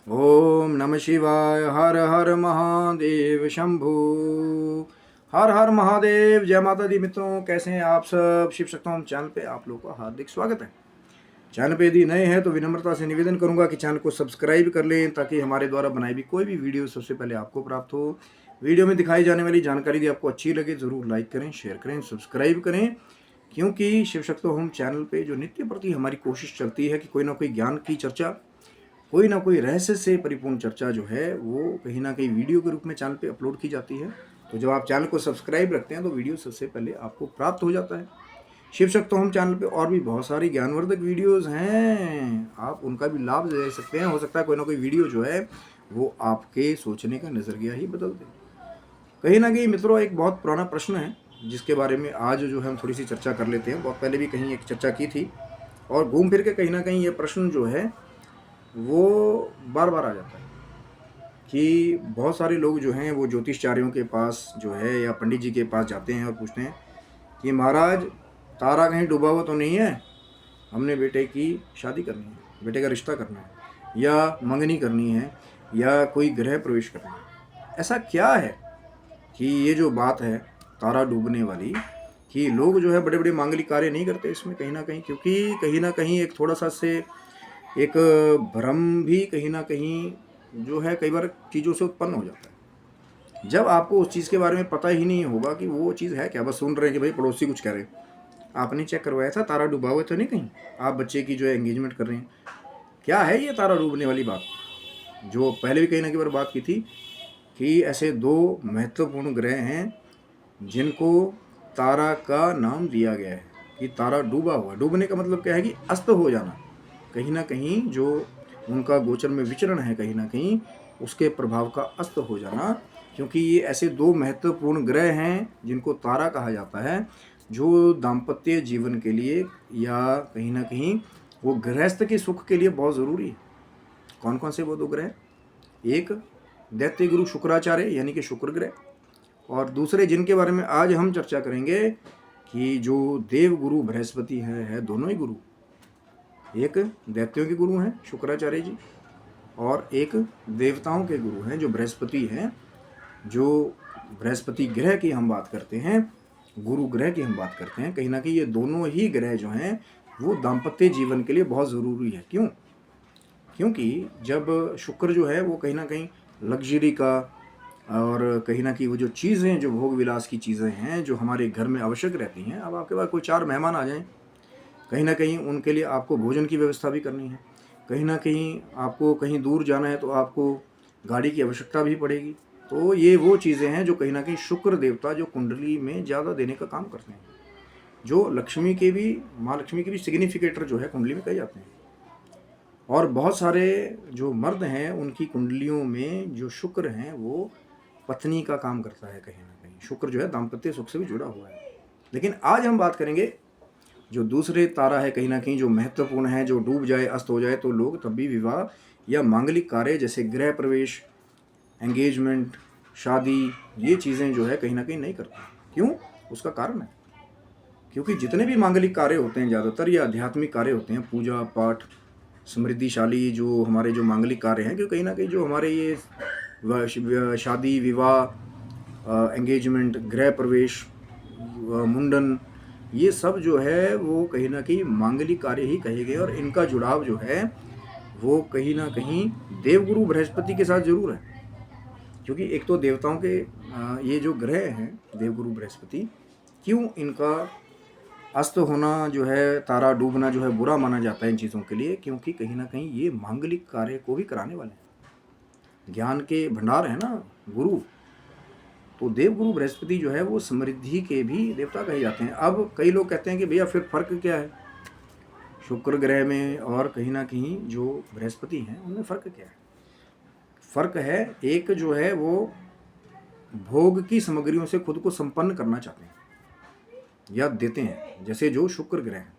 ओम नमः शिवाय। हर हर महादेव शंभु। हर हर महादेव। जय माता दी। मित्रों, कैसे हैं आप सब? शिव शक्तोम चैनल पे आप लोगों का हार्दिक स्वागत है। चैनल पे यदि नए हैं तो विनम्रता से निवेदन करूंगा कि चैनल को सब्सक्राइब कर लें ताकि हमारे द्वारा बनाई हुई कोई भी वीडियो सबसे पहले आपको प्राप्त हो। वीडियो में दिखाई जाने वाली जानकारी यदि आपको अच्छी लगे जरूर लाइक करें, शेयर करें, सब्सक्राइब करें, क्योंकि शिव शक्तो होम चैनल पे जो नित्य प्रति हमारी कोशिश चलती है कि कोई ना कोई ज्ञान की चर्चा, कोई ना कोई रहस्य से परिपूर्ण चर्चा जो है वो कहीं ना कहीं वीडियो के रूप में चैनल पे अपलोड की जाती है। तो जब आप चैनल को सब्सक्राइब रखते हैं तो वीडियो सबसे पहले आपको प्राप्त हो जाता है। शिव शक्तो होम चैनल पे और भी बहुत सारी ज्ञानवर्धक वीडियोस हैं, आप उनका भी लाभ ले सकते हैं। हो सकता है कोई ना कोई वीडियो जो है वो आपके सोचने का नज़रिया ही बदल दे। कहीं ना कहीं मित्रों, एक बहुत पुराना प्रश्न है जिसके बारे में आज जो है हम थोड़ी सी चर्चा कर लेते हैं। बहुत पहले भी कहीं एक चर्चा की थी और घूम फिर के कहीं ना कहीं ये प्रश्न जो है वो बार बार आ जाता है कि बहुत सारे लोग जो हैं वो ज्योतिषचार्यों के पास जो है या पंडित जी के पास जाते हैं और पूछते हैं कि महाराज, तारा कहीं डूबा हुआ तो नहीं है, हमने बेटे की शादी करनी है, बेटे का रिश्ता करना है, या मंगनी करनी है, या कोई गृह प्रवेश करना है। ऐसा क्या है कि ये जो बात है तारा डूबने वाली, कि लोग जो है बड़े बड़े मांगलिक कार्य नहीं करते इसमें कहीं ना कहीं, क्योंकि कहीं ना कहीं एक थोड़ा सा से एक भ्रम भी कहीं ना कहीं जो है कई बार चीज़ों से उत्पन्न हो जाता है। जब आपको उस चीज़ के बारे में पता ही नहीं होगा कि वो चीज़ है क्या, बस सुन रहे हैं कि भाई पड़ोसी कुछ कह रहे हैं, आपने चेक करवाया था तारा डूबा हुआ तो नहीं कहीं, आप बच्चे की जो है एंगेजमेंट कर रहे हैं, क्या है ये तारा डूबने वाली बात? जो पहले भी कहीं ना कहीं बार बात की थी कि ऐसे दो महत्वपूर्ण ग्रह हैं जिनको तारा का नाम दिया गया है कि तारा डूबा हुआ। डूबने का मतलब क्या है कि अस्त हो जाना। कहीं ना कहीं जो उनका गोचर में विचरण है कहीं ना कहीं उसके प्रभाव का अस्त हो जाना, क्योंकि ये ऐसे दो महत्वपूर्ण ग्रह हैं जिनको तारा कहा जाता है, जो दाम्पत्य जीवन के लिए या कहीं ना कहीं वो गृहस्थ के सुख के लिए बहुत ज़रूरी है। कौन कौन से वो दो ग्रह? एक दैत्य गुरु शुक्राचार्य यानी कि शुक्र ग्रह, और दूसरे जिनके बारे में आज हम चर्चा करेंगे कि जो देव गुरु बृहस्पति है दोनों ही गुरु। एक दैत्यों के गुरु हैं शुक्राचार्य जी, और एक देवताओं के गुरु हैं जो बृहस्पति हैं। जो बृहस्पति ग्रह की हम बात करते हैं, गुरु ग्रह की हम बात करते हैं, कहीं ना कहीं ये दोनों ही ग्रह जो हैं वो दाम्पत्य जीवन के लिए बहुत ज़रूरी है। क्यों? क्योंकि जब शुक्र जो है वो कहीं ना कहीं लग्जरी का, और कहीं ना कहीं वो जो चीज़ें, जो भोग विलास की चीज़ें हैं जो हमारे घर में आवश्यक रहती हैं, अब आपके पास कोई चार मेहमान आ जाएं, कहीं ना कहीं उनके लिए आपको भोजन की व्यवस्था भी करनी है, कहीं ना कहीं आपको कहीं दूर जाना है तो आपको गाड़ी की आवश्यकता भी पड़ेगी। तो ये वो चीज़ें हैं जो कहीं ना कहीं शुक्र देवता जो कुंडली में ज़्यादा देने का काम करते हैं, जो लक्ष्मी के भी, माँ लक्ष्मी के भी सिग्निफिकेटर जो है कुंडली में कहे जाते हैं। और बहुत सारे जो मर्द हैं उनकी कुंडलियों में जो शुक्र हैं वो पत्नी का काम करता है। कहीं ना कहीं शुक्र जो है दाम्पत्य सुख से भी जुड़ा हुआ है। लेकिन आज हम बात करेंगे जो दूसरे तारा है कहीं ना कहीं जो महत्वपूर्ण है, जो डूब जाए, अस्त हो जाए तो लोग तब भी विवाह या मांगलिक कार्य जैसे गृह प्रवेश, एंगेजमेंट, शादी, ये चीज़ें जो है कहीं ना कहीं नहीं करते। क्यों? उसका कारण है क्योंकि जितने भी मांगलिक कार्य होते हैं ज़्यादातर ये आध्यात्मिक कार्य होते हैं, पूजा पाठ, समृद्धिशाली जो हमारे जो मांगलिक कार्य हैं, क्योंकि कहीं ना कहीं जो हमारे ये शादी, विवाह, एंगेजमेंट, गृह प्रवेश, मुंडन, ये सब जो है वो कहीं ना कहीं मांगलिक कार्य ही कहे गए, और इनका जुड़ाव जो है वो कहीं ना कहीं देवगुरु बृहस्पति के साथ जरूर है। क्योंकि एक तो देवताओं के ये जो ग्रह हैं देवगुरु बृहस्पति, क्यों इनका अस्त होना जो है, तारा डूबना जो है बुरा माना जाता है इन चीज़ों के लिए? क्योंकि कहीं ना कहीं ये मांगलिक कार्य को भी कराने वाले हैं, ज्ञान के भंडार है ना गुरु। तो देवगुरु बृहस्पति जो है वो समृद्धि के भी देवता कहे जाते हैं। अब कई लोग कहते हैं कि भैया फिर फर्क क्या है शुक्र ग्रह में और कहीं ना कहीं जो बृहस्पति हैं उनमें फ़र्क क्या है? फ़र्क है, एक जो है वो भोग की सामग्रियों से खुद को संपन्न करना चाहते हैं या देते हैं, जैसे जो शुक्र ग्रह हैं,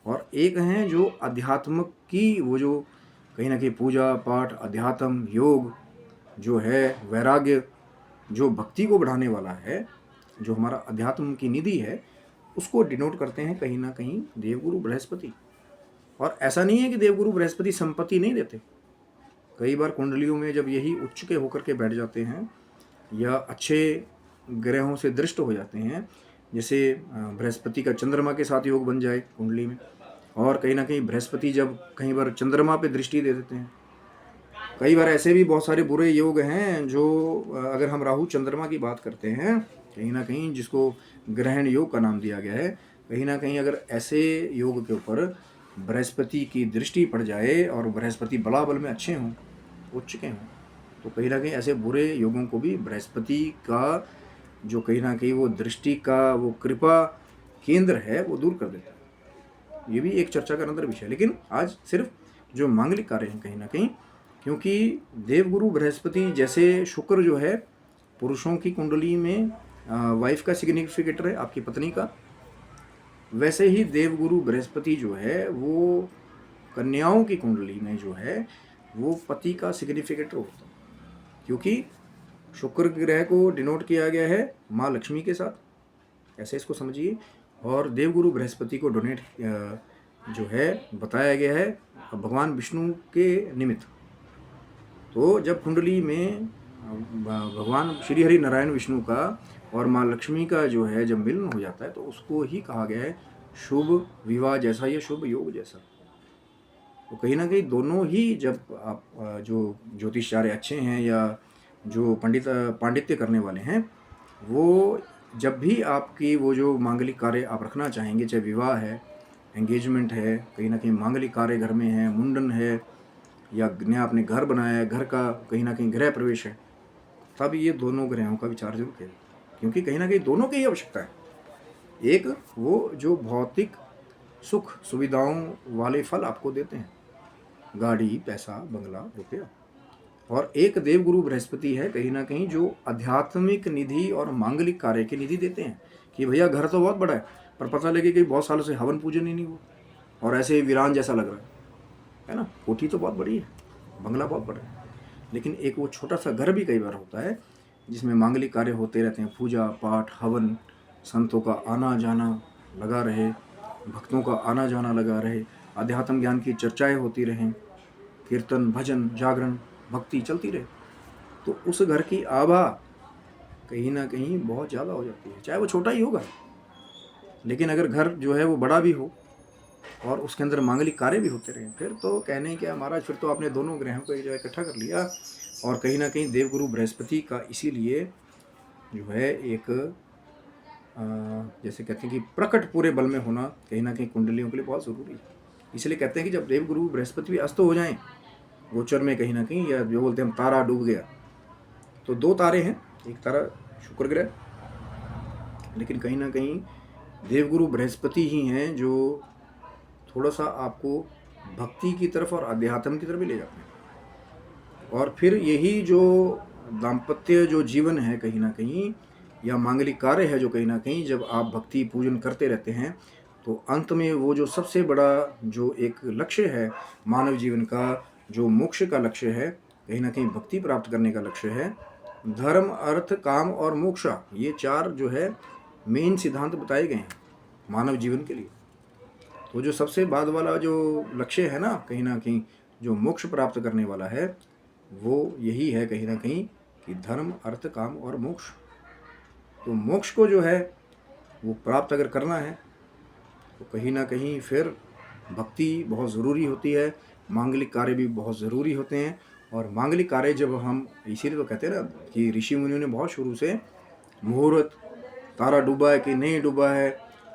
और एक हैं जो अध्यात्म की, वो जो कहीं ना कहीं पूजा पाठ, अध्यात्म, योग जो है, वैराग्य, जो भक्ति को बढ़ाने वाला है, जो हमारा अध्यात्म की निधि है, उसको डिनोट करते हैं कहीं ना कहीं देवगुरु बृहस्पति। और ऐसा नहीं है कि देवगुरु बृहस्पति संपत्ति नहीं देते, कई बार कुंडलियों में जब यही उच्च के होकर के बैठ जाते हैं या अच्छे ग्रहों से दृष्ट हो जाते हैं, जैसे बृहस्पति का चंद्रमा के साथ योग बन जाए कुंडली में, और कहीं ना कहीं बृहस्पति जब कई बार चंद्रमा पे दृष्टि दे देते हैं। कई बार ऐसे भी बहुत सारे बुरे योग हैं जो अगर हम राहु चंद्रमा की बात करते हैं, कहीं ना कहीं जिसको ग्रहण योग का नाम दिया गया है, कहीं ना कहीं अगर ऐसे योग के ऊपर बृहस्पति की दृष्टि पड़ जाए और बृहस्पति बलाबल में अच्छे हों, उच्च के हों, तो कहीं ना कहीं ऐसे बुरे योगों को भी बृहस्पति का जो कहीं ना कहीं वो दृष्टि का वो कृपा केंद्र है वो दूर कर देता है। ये भी एक चर्चा का अंदर विषय है, लेकिन आज सिर्फ जो मांगलिक कार्य हैं कहीं ना कहीं, क्योंकि देवगुरु बृहस्पति जैसे शुक्र जो है पुरुषों की कुंडली में वाइफ का सिग्निफिकेटर है, आपकी पत्नी का, वैसे ही देवगुरु बृहस्पति जो है वो कन्याओं की कुंडली में जो है वो पति का सिग्निफिकेटर होता है, क्योंकि शुक्र ग्रह को डिनोट किया गया है माँ लक्ष्मी के साथ, ऐसे इसको समझिए, और देवगुरु बृहस्पति को डोनेट जो है बताया गया है भगवान विष्णु के निमित्त। तो जब कुंडली में भगवान श्री हरि नारायण विष्णु का और माँ लक्ष्मी का जो है जब मिलन हो जाता है तो उसको ही कहा गया है शुभ विवाह जैसा या शुभ योग जैसा। तो कहीं ना कहीं दोनों ही जब आप जो ज्योतिषाचार्य अच्छे हैं या जो पांडित्य करने वाले हैं, वो जब भी आपकी वो जो मांगलिक कार्य आप रखना चाहेंगे, चाहे विवाह है, एंगेजमेंट है, कहीं ना कहीं मांगलिक कार्य घर में है, मुंडन है, या नया आपने घर बनाया है, घर का कहीं ना कहीं गृह प्रवेश है, तब ये दोनों ग्रहों का विचार जरूर करें, क्योंकि कहीं ना कहीं दोनों की ही आवश्यकता है। एक वो जो भौतिक सुख सुविधाओं वाले फल आपको देते हैं, गाड़ी, पैसा, बंगला, रुपया, और एक देवगुरु बृहस्पति है कहीं ना कहीं जो आध्यात्मिक निधि और मांगलिक कार्य की निधि देते हैं, कि भैया घर तो बहुत बड़ा है पर पता लगे कि बहुत सालों से हवन पूजन ही नहीं हुआ और ऐसे वीरान जैसा लग रहा है ना। कोठी तो बहुत बड़ी है, बंगला बहुत बड़ा है, लेकिन एक वो छोटा सा घर भी कई बार होता है जिसमें मांगलिक कार्य होते रहते हैं, पूजा पाठ, हवन, संतों का आना जाना लगा रहे, भक्तों का आना जाना लगा रहे, अध्यात्म ज्ञान की चर्चाएं होती रहें, कीर्तन, भजन, जागरण, भक्ति चलती रहे, तो उस घर की आभा कहीं ना कहीं बहुत ज़्यादा हो जाती है, चाहे वो छोटा ही होगा। लेकिन अगर घर जो है वो बड़ा भी हो और उसके अंदर मांगलिक कार्य भी होते रहे, फिर तो कहने क्या महाराज, फिर तो आपने दोनों ग्रहों को एक जगह इकट्ठा कर लिया। और कहीं ना कहीं देवगुरु बृहस्पति का इसीलिए जो है एक जैसे कहते हैं कि प्रकट पूरे बल में होना कहीं ना कहीं कुंडलियों के लिए बहुत ज़रूरी है। इसलिए कहते हैं कि जब देवगुरु बृहस्पति भी अस्त हो जाएं गोचर में कहीं ना कहीं, या जो बोलते हैं हम तारा डूब गया, तो दो तारे हैं, एक तारा शुक्र ग्रह, लेकिन कहीं ना कहीं देवगुरु बृहस्पति ही हैं जो थोड़ा सा आपको भक्ति की तरफ और अध्यात्म की तरफ भी ले जाते हैं। और फिर यही जो दाम्पत्य जो जीवन है कहीं ना कहीं, या मांगलिक कार्य है जो कहीं ना कहीं जब आप भक्ति पूजन करते रहते हैं, तो अंत में वो जो सबसे बड़ा जो एक लक्ष्य है मानव जीवन का, जो मोक्ष का लक्ष्य है, कहीं ना कहीं भक्ति प्राप्त करने का लक्ष्य है, धर्म, अर्थ, काम और मोक्ष, ये चार जो है मेन सिद्धांत बताए गए हैं मानव जीवन के लिए। तो जो सबसे बाद वाला जो लक्ष्य है ना कहीं जो मोक्ष प्राप्त करने वाला है, वो यही है कहीं ना कहीं कि धर्म, अर्थ, काम और मोक्ष। तो मोक्ष को जो है वो प्राप्त अगर करना है तो कहीं ना कहीं फिर भक्ति बहुत ज़रूरी होती है, मांगलिक कार्य भी बहुत ज़रूरी होते हैं। और मांगलिक कार्य जब हम, इसीलिए तो कहते हैं ना कि ऋषि मुनियों ने बहुत शुरू से मुहूर्त, तारा डूबा है कि नहीं डूबा है,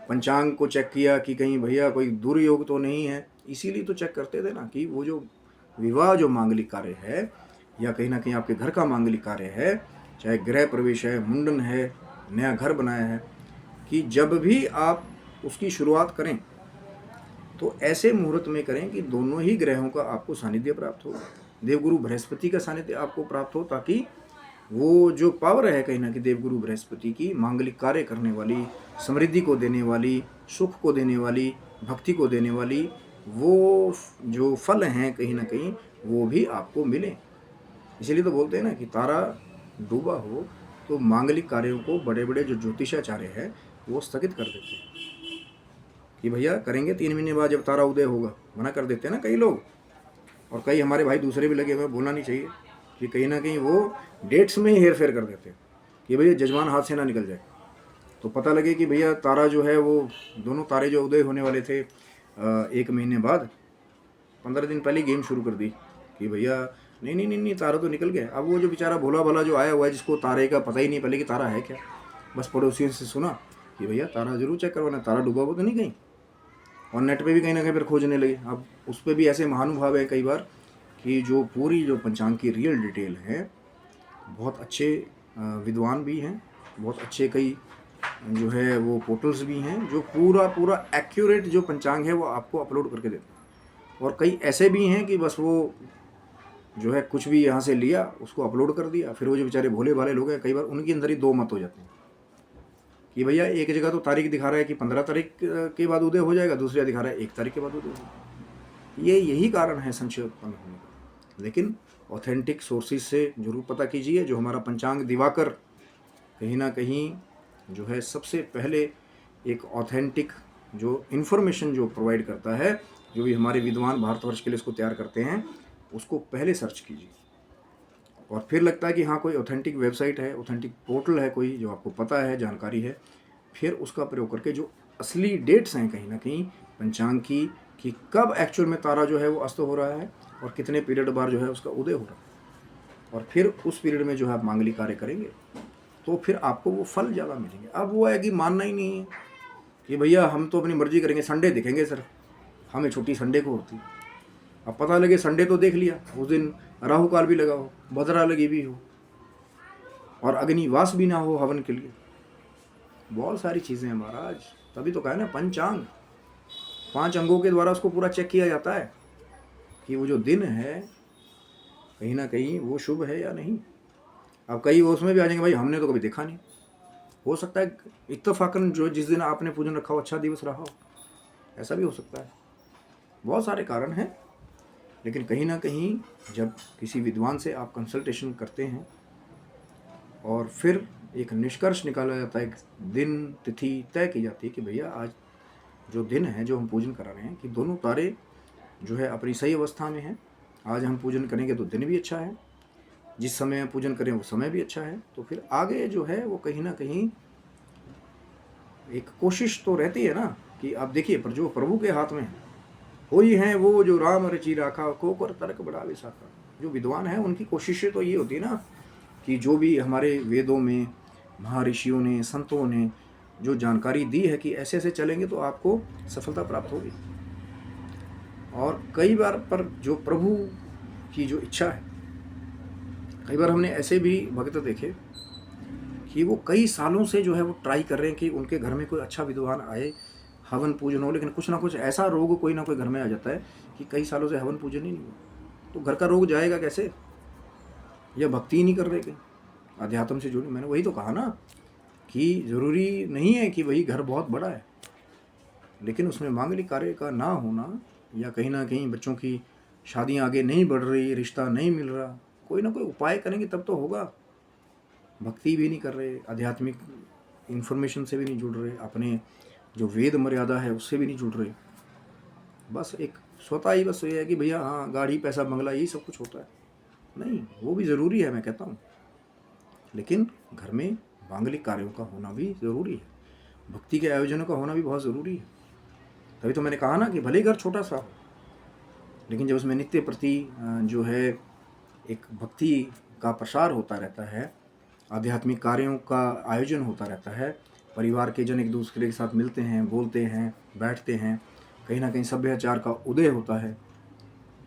पंचांग को चेक किया कि कहीं भैया कोई दुर्योग तो नहीं है, इसीलिए तो चेक करते थे ना कि वो जो विवाह जो मांगलिक कार्य है, या कहीं ना कहीं आपके घर का मांगलिक कार्य है, चाहे गृह प्रवेश है, मुंडन है, नया घर बनाया है, कि जब भी आप उसकी शुरुआत करें तो ऐसे मुहूर्त में करें कि दोनों ही ग्रहों का आपको सानिध्य प्राप्त हो, देवगुरु बृहस्पति का सानिध्य आपको प्राप्त हो, ताकि वो जो पावर है कहीं ना कहीं देवगुरु बृहस्पति की, मांगलिक कार्य करने वाली, समृद्धि को देने वाली, सुख को देने वाली, भक्ति को देने वाली, वो जो फल हैं कहीं ना कहीं वो भी आपको मिले। इसीलिए तो बोलते हैं ना कि तारा डूबा हो तो मांगलिक कार्यों को बड़े बड़े जो ज्योतिषाचार्य हैं वो स्थगित कर देते हैं कि भैया करेंगे 3 महीने बाद जब तारा उदय होगा, मना कर देते हैं ना कई लोग। और कई हमारे भाई दूसरे भी लगे हुए हैं, बोलना नहीं चाहिए कि कहीं ना कहीं वो डेट्स में ही हेर फेर कर देते हैं कि भैया जजमान हाथ से ना निकल जाए। तो पता लगे कि भैया तारा जो है वो दोनों तारे जो उदय होने वाले थे 1 महीने बाद, 15 दिन पहले गेम शुरू कर दी कि भैया नहीं नहीं नहीं नहीं तारा तो निकल गया। अब वो जो बेचारा भोला भाला जो आया हुआ है जिसको तारे का पता ही नहीं पहले कि तारा है क्या, बस पड़ोसियों से सुना कि भैया तारा जरूर चेक करवाना, तारा डूबा हुआ तो नहीं कहीं, और नेट पे भी कहीं ना कहीं फिर खोजने लगे। अब उस पर भी ऐसे महानुभाव है कई बार कि जो पूरी जो पंचांग की रियल डिटेल है, बहुत अच्छे विद्वान भी हैं, बहुत अच्छे कई जो है वो पोर्टल्स भी हैं जो पूरा पूरा एक्यूरेट जो पंचांग है वो आपको अपलोड करके देते हैं। और कई ऐसे भी हैं कि बस वो जो है कुछ भी यहाँ से लिया उसको अपलोड कर दिया। फिर वो जो बेचारे भोले भाले लोग हैं, कई बार उनके अंदर ही दो मत हो जाते हैं कि भैया एक जगह तो तारीख दिखा रहा है कि 15 तारीख के बाद उदय हो जाएगा, दूसरी दिखा रहा है 1 तारीख के बाद उदय हो जाएगा। यही कारण है संशय उत्पन्न होने का। लेकिन ऑथेंटिक सोर्सेज से जरूर पता कीजिए। जो हमारा पंचांग दिवाकर कहीं ना कहीं जो है सबसे पहले एक ऑथेंटिक जो इन्फॉर्मेशन जो प्रोवाइड करता है, जो भी हमारे विद्वान भारतवर्ष के लिए उसको तैयार करते हैं, उसको पहले सर्च कीजिए। और फिर लगता है कि हाँ कोई ऑथेंटिक वेबसाइट है, ऑथेंटिक पोर्टल है कोई जो आपको पता है, जानकारी है, फिर उसका प्रयोग करके जो असली डेट्स हैं कहीं ना कहीं पंचांग की कि कब एक्चुअल में तारा जो है वो अस्त हो रहा है और कितने पीरियड बाद जो है उसका उदय हो रहा है, और फिर उस पीरियड में जो है आप मांगलिक कार्य करेंगे तो फिर आपको वो फल ज़्यादा मिलेंगे। अब वो है कि मानना ही नहीं है कि भैया हम तो अपनी मर्जी करेंगे, संडे दिखेंगे सर, हमें छुट्टी संडे को होती। अब पता लगे संडे तो देख लिया, उस दिन राहु काल भी लगा हो, भद्रा लगी भी हो, और अग्निवास भी ना हो हवन के लिए, बहुत सारी चीज़ें हैं महाराज। तभी तो कहा ना पंचांग 5 अंगों के द्वारा उसको पूरा चेक किया जाता है कि वो जो दिन है कहीं ना कहीं वो शुभ है या नहीं। अब कई उसमें भी आ जाएंगे भाई हमने तो कभी देखा नहीं, हो सकता है इत्तफाकन जो जिस दिन आपने पूजन रखा हो अच्छा दिवस रहा हो, ऐसा भी हो सकता है। बहुत सारे कारण हैं। लेकिन कहीं ना कहीं जब किसी विद्वान से आप कंसल्टेशन करते हैं और फिर एक निष्कर्ष निकाला जाता है, एक दिन तिथि तय की जाती है कि भैया आज जो दिन है जो हम पूजन करा रहे हैं कि दोनों तारे जो है अपनी सही अवस्था में हैं, आज हम पूजन करेंगे तो दिन भी अच्छा है, जिस समय पूजन करें वो समय भी अच्छा है, तो फिर आगे जो है वो कहीं ना कहीं एक कोशिश तो रहती है ना कि आप देखिए पर जो प्रभु के हाथ में है वही है वो जो राम रची राखा को कर तर्क बड़ा विशाखा। जो विद्वान है उनकी कोशिशें तो ये होती है ना कि जो भी हमारे वेदों में महर्षियों ने संतों ने जो जानकारी दी है कि ऐसे ऐसे चलेंगे तो आपको सफलता प्राप्त होगी। और कई बार पर जो प्रभु की जो इच्छा है, कई बार हमने ऐसे भी भक्त देखे कि वो कई सालों से जो है वो ट्राई कर रहे हैं कि उनके घर में कोई अच्छा विद्वान आए, हवन पूजन हो, लेकिन कुछ ना कुछ ऐसा रोग कोई ना कोई घर में आ जाता है कि कई सालों से हवन पूजन ही नहीं हुआ। तो घर का रोग जाएगा कैसे? या भक्ति ही नहीं कर रहे, कहीं अध्यात्म से जुड़े। मैंने वही तो कहा ना कि ज़रूरी नहीं है कि वही घर बहुत बड़ा है, लेकिन उसमें मांगलिक कार्य का ना होना या कहीं ना कहीं बच्चों की शादियाँ आगे नहीं बढ़ रही, रिश्ता नहीं मिल रहा, कोई ना कोई उपाय करेंगे तब तो होगा। भक्ति भी नहीं कर रहे, आध्यात्मिक इन्फॉर्मेशन से भी नहीं जुड़ रहे, अपने जो वेद मर्यादा है उससे भी नहीं जुड़ रहे, बस एक स्वतः ही बस ये है कि भैया हाँ गाड़ी पैसा बंगला यही सब कुछ होता है। नहीं, वो भी ज़रूरी है मैं कहता हूँ, लेकिन घर में मांगलिक कार्यों का होना भी ज़रूरी है, भक्ति के आयोजनों का होना भी बहुत ज़रूरी है। तभी तो मैंने कहा ना कि भले घर छोटा सा हो, लेकिन जब उसमें नित्य प्रति जो है एक भक्ति का प्रसार होता रहता है, आध्यात्मिक कार्यों का आयोजन होता रहता है, परिवार के जन एक दूसरे के साथ मिलते हैं, बोलते हैं, बैठते हैं, कहीं ना कहीं सभ्याचार का उदय होता है,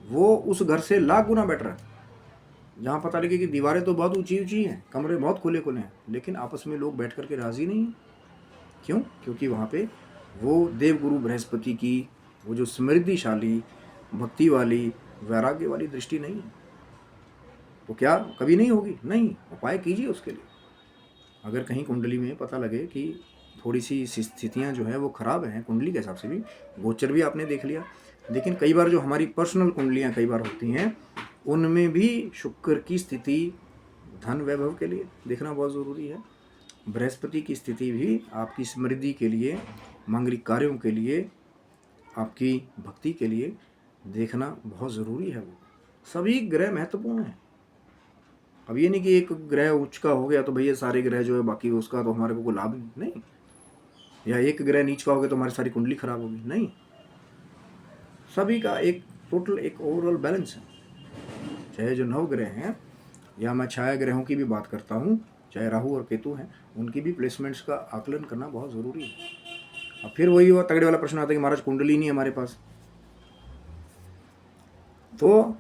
वो उस घर से लाख गुना बेटर है। जहाँ पता लगे कि दीवारें तो बहुत ऊंची ऊंची हैं, कमरे बहुत खुले खुले हैं, लेकिन आपस में लोग बैठ करके राजी नहीं हैं। क्यों? क्योंकि वहाँ पे वो देवगुरु बृहस्पति की वो जो समृद्धिशाली भक्ति वाली वैराग्य वाली दृष्टि नहीं है। तो क्या कभी नहीं होगी? नहीं, उपाय कीजिए उसके लिए। अगर कहीं कुंडली में पता लगे कि थोड़ी सी स्थितियाँ जो है वो ख़राब हैं, कुंडली के हिसाब से भी, गोचर भी आपने देख लिया, लेकिन कई बार जो हमारी पर्सनल कुंडलियाँ कई बार होती हैं उनमें भी शुक्र की स्थिति धन वैभव के लिए देखना बहुत ज़रूरी है। बृहस्पति की स्थिति भी आपकी समृद्धि के लिए, मांगलिक कार्यों के लिए, आपकी भक्ति के लिए देखना बहुत ज़रूरी है वो। सभी ग्रह महत्वपूर्ण हैं। अब ये नहीं कि एक ग्रह उच्च का हो गया तो भैया सारे ग्रह जो है बाकी उसका तो हमारे को कोई लाभ नहीं, या एक ग्रह नीच का हो गया तो हमारी सारी कुंडली खराब होगी, नहीं। सभी का एक टोटल एक ओवरऑल बैलेंस है। चाहे जो 9 ग्रह हैं, या मैं छाया ग्रहों की भी बात करता हूँ, चाहे राहु और केतु हैं, उनकी भी प्लेसमेंट्स का आकलन करना बहुत ज़रूरी है। अब फिर वही हुआ तगड़े वाला प्रश्न आता है कि महाराज कुंडली नहीं है हमारे पास। तो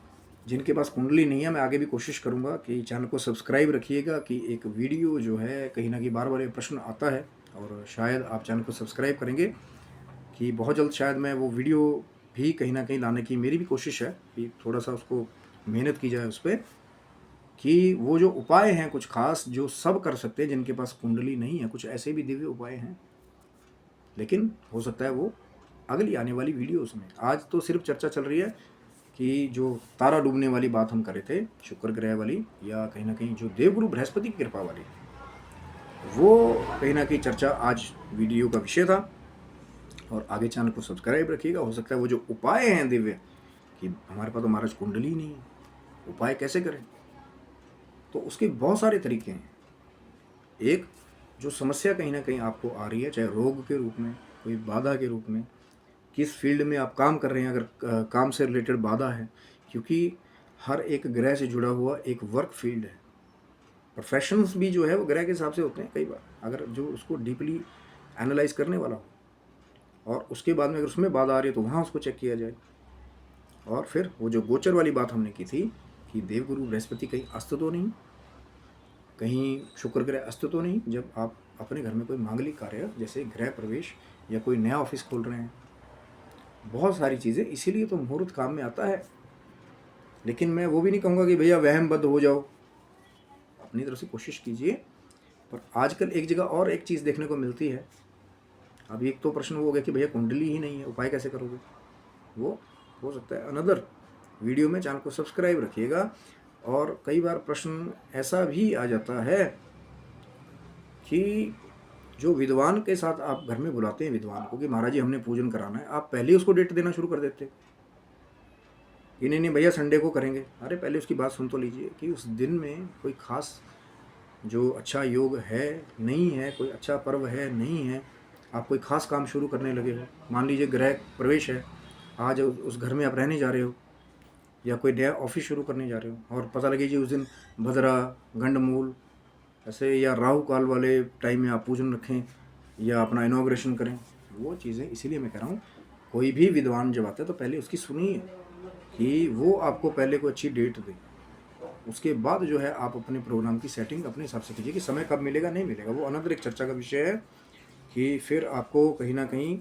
जिनके पास कुंडली नहीं है, मैं आगे भी कोशिश करूंगा कि चैनल को सब्सक्राइब रखिएगा, कि एक वीडियो जो है कहीं ना कहीं बार बार ये प्रश्न आता है, और शायद आप चैनल को सब्सक्राइब करेंगे कि बहुत जल्द शायद मैं वो वीडियो भी कहीं ना कहीं लाने की मेरी भी कोशिश है, कि थोड़ा सा उसको मेहनत की जाए उस पर, कि वो जो उपाय हैं कुछ खास जो सब कर सकते हैं जिनके पास कुंडली नहीं है, कुछ ऐसे भी दिव्य उपाय हैं, लेकिन हो सकता है वो अगली आने वाली वीडियोस में। आज तो सिर्फ चर्चा चल रही है कि जो तारा डूबने वाली बात हम कर रहे थे, शुक्र ग्रह वाली, या कहीं ना कहीं जो देवगुरु बृहस्पति की कृपा वाली, वो कहीं ना कहीं चर्चा आज वीडियो का विषय था। और आगे चैनल को सब्सक्राइब रखिएगा। हो सकता है वो जो उपाय हैं दिव्य, कि हमारे पास तो महाराज कुंडली नहीं है, उपाय कैसे करें, तो उसके बहुत सारे तरीके हैं। एक जो समस्या कहीं ना कहीं आपको आ रही है, चाहे रोग के रूप में, कोई बाधा के रूप में, किस फील्ड में आप काम कर रहे हैं, अगर काम से रिलेटेड बाधा है, क्योंकि हर एक ग्रह से जुड़ा हुआ एक वर्क फील्ड है। प्रोफेशंस भी जो है वो ग्रह के हिसाब से होते हैं कई बार, अगर जो उसको डीपली एनालाइज करने वाला हो, और उसके बाद में अगर उसमें बाधा आ रही है तो वहाँ उसको चेक किया जाए। और फिर वो जो गोचर वाली बात हमने की थी कि देवगुरु बृहस्पति कहीं अस्त तो नहीं, कहीं शुक्र ग्रह अस्त तो नहीं, जब आप अपने घर में कोई मांगलिक कार्य जैसे गृह प्रवेश या कोई नया ऑफिस खोल रहे हैं, बहुत सारी चीज़ें, इसीलिए तो मुहूर्त काम में आता है। लेकिन मैं वो भी नहीं कहूँगा कि भैया वहमबद्ध हो जाओ, अपनी तरफ से कोशिश कीजिए। पर आजकल एक जगह और एक चीज़ देखने को मिलती है। अभी एक तो प्रश्न वो हो गया कि भैया कुंडली ही नहीं है, उपाय कैसे करोगे, वो हो सकता है अनदर वीडियो में। चैनल को सब्सक्राइब रखिएगा। और कई बार प्रश्न ऐसा भी आ जाता है कि जो विद्वान के साथ आप घर में बुलाते हैं विद्वान को कि महाराज जी हमने पूजन कराना है, आप पहले उसको डेट देना शुरू कर देते कि नहीं भैया संडे को करेंगे। अरे पहले उसकी बात सुन तो लीजिए कि उस दिन में कोई खास जो अच्छा योग है नहीं है, कोई अच्छा पर्व है नहीं है, आप कोई खास काम शुरू करने लगे हो। मान लीजिए गृह प्रवेश है, आज उस घर में आप रहने जा रहे हो, या कोई नया ऑफिस शुरू करने जा रहे हो, और पता लगे जी उस दिन भद्रा गंडमूल ऐसे या राहु काल वाले टाइम में आप पूजन रखें या अपना इनॉग्रेशन करें, वो चीज़ें। इसीलिए मैं कह रहा हूँ कोई भी विद्वान जब आता है तो पहले उसकी सुनिए कि वो आपको पहले कोई अच्छी डेट दे, उसके बाद जो है आप अपने प्रोग्राम की सेटिंग अपने हिसाब से कीजिए। कि समय कब मिलेगा नहीं मिलेगा वो अनदर एक चर्चा का विषय है, कि फिर आपको कहीं ना कहीं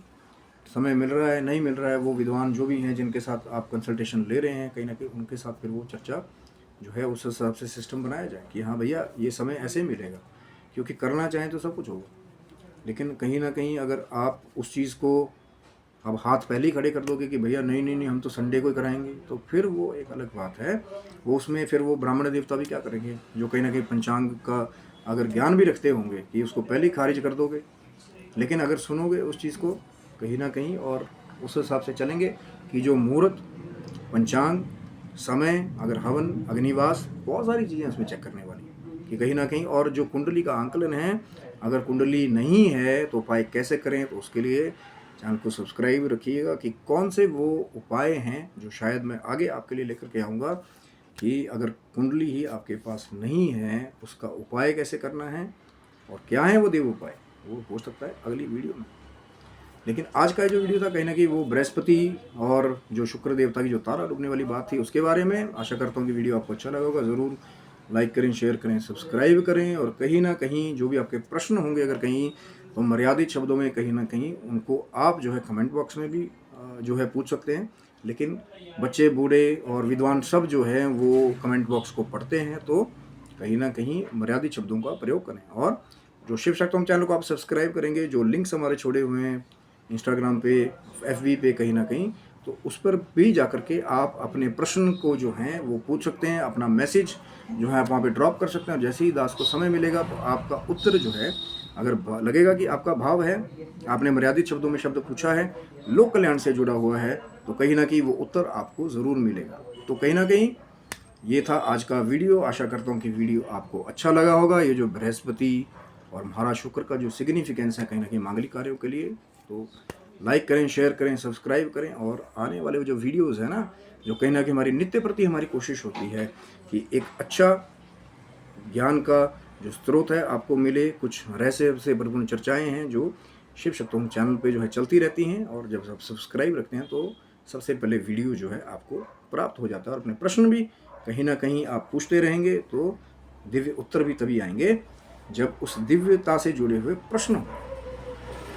समय मिल रहा है नहीं मिल रहा है, वो विद्वान जो भी हैं जिनके साथ आप कंसल्टेशन ले रहे हैं, कहीं ना कहीं उनके साथ फिर वो चर्चा जो है उस हिसाब से सिस्टम बनाया जाए कि हाँ भैया ये समय ऐसे मिलेगा। क्योंकि करना चाहें तो सब कुछ होगा, लेकिन कहीं ना कहीं अगर आप उस चीज़ को अब हाथ पहले ही खड़े कर दोगे कि भैया नहीं नहीं नहीं हम तो संडे को ही कराएंगे, तो फिर वो एक अलग बात है। वो उसमें फिर वो ब्राह्मण देवता भी क्या करेंगे, जो कहीं ना कहीं पंचांग का अगर ज्ञान भी रखते होंगे, कि उसको पहले ही खारिज कर दोगे। लेकिन अगर सुनोगे उस चीज़ को कहीं ना कहीं और उस हिसाब से चलेंगे कि जो मुहूर्त, पंचांग, समय, अगर हवन, अग्निवास, बहुत सारी चीज़ें उसमें चेक करने वाली कि कहीं ना कहीं। और जो कुंडली का आंकलन है, अगर कुंडली नहीं है तो उपाय कैसे करें, तो उसके लिए चैनल को सब्सक्राइब रखिएगा कि कौन से वो उपाय हैं जो शायद मैं आगे आपके लिए लेकर के आऊँगा, कि अगर कुंडली ही आपके पास नहीं है उसका उपाय कैसे करना है और क्या है वो देव उपाय, वो हो सकता है अगली वीडियो में। लेकिन आज का जो वीडियो था कहीं ना कहीं वो बृहस्पति और जो शुक्र देवता की जो तारा डूबने वाली बात थी उसके बारे में। आशा करता हूँ कि वीडियो आपको अच्छा लगा होगा। ज़रूर लाइक करें, शेयर करें, सब्सक्राइब करें। और कहीं ना कहीं जो भी आपके प्रश्न होंगे अगर कहीं, तो मर्यादित शब्दों में कहीं ना कहीं उनको आप जो है कमेंट बॉक्स में भी जो है पूछ सकते हैं। लेकिन बच्चे, बूढ़े और विद्वान सब जो है वो कमेंट बॉक्स को पढ़ते हैं, तो कहीं ना कहीं मर्यादित शब्दों का प्रयोग करें। और जो शिव शक्तम चैनल को आप सब्सक्राइब करेंगे, जो लिंक्स हमारे छोड़े हुए हैं इंस्टाग्राम पे, FB पे कहीं ना कहीं, तो उस पर भी जा कर के आप अपने प्रश्न को जो हैं वो पूछ सकते हैं, अपना मैसेज जो है आप वहाँ पे ड्रॉप कर सकते हैं। और जैसे ही दास को समय मिलेगा तो आपका उत्तर जो है, अगर लगेगा कि आपका भाव है, आपने मर्यादित शब्दों में शब्द पूछा है, लोक कल्याण से जुड़ा हुआ है, तो कहीं ना कहीं वो उत्तर आपको ज़रूर मिलेगा। तो कहीं ना कहीं ये था आज का वीडियो। आशा करता हूँ कि वीडियो आपको अच्छा लगा होगा। ये जो बृहस्पति और महाराज शुक्र का जो सिग्निफिकेंस है कहीं ना कहीं मांगलिक कार्यों के लिए, तो लाइक करें, शेयर करें, सब्सक्राइब करें। और आने वाले जो वीडियोज़ हैं ना, जो कहीं ना कहीं हमारी नित्य प्रति हमारी कोशिश होती है कि एक अच्छा ज्ञान का जो स्रोत है आपको मिले। कुछ रहस्य से भरपूर चर्चाएं हैं जो शिव शक्तोम चैनल पे जो है चलती रहती हैं, और जब आप सब्सक्राइब रखते हैं तो सबसे पहले वीडियो जो है आपको प्राप्त हो जाता है। और अपने प्रश्न भी कहीं ना कहीं आप पूछते रहेंगे तो दिव्य उत्तर भी तभी आएंगे जब उस दिव्यता से जुड़े हुए प्रश्न हों।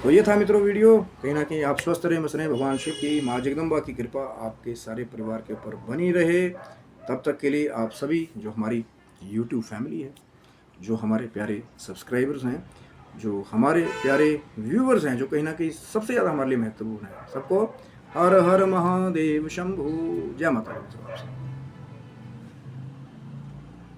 तो ये था मित्रों वीडियो। कहीं ना कहीं आप स्वस्थ रहें, मस्त रहें। भगवान शिव की, माँ जगदम्बा की कृपा आपके सारे परिवार के ऊपर बनी रहे। तब तक के लिए आप सभी जो हमारी YouTube फैमिली है, जो हमारे प्यारे सब्सक्राइबर्स हैं, जो हमारे प्यारे व्यूवर्स हैं, जो कहीं ना कहीं सबसे ज़्यादा हमारे लिए महत्वपूर्ण है, सबको हर हर महादेव शंभू। जय माता दी।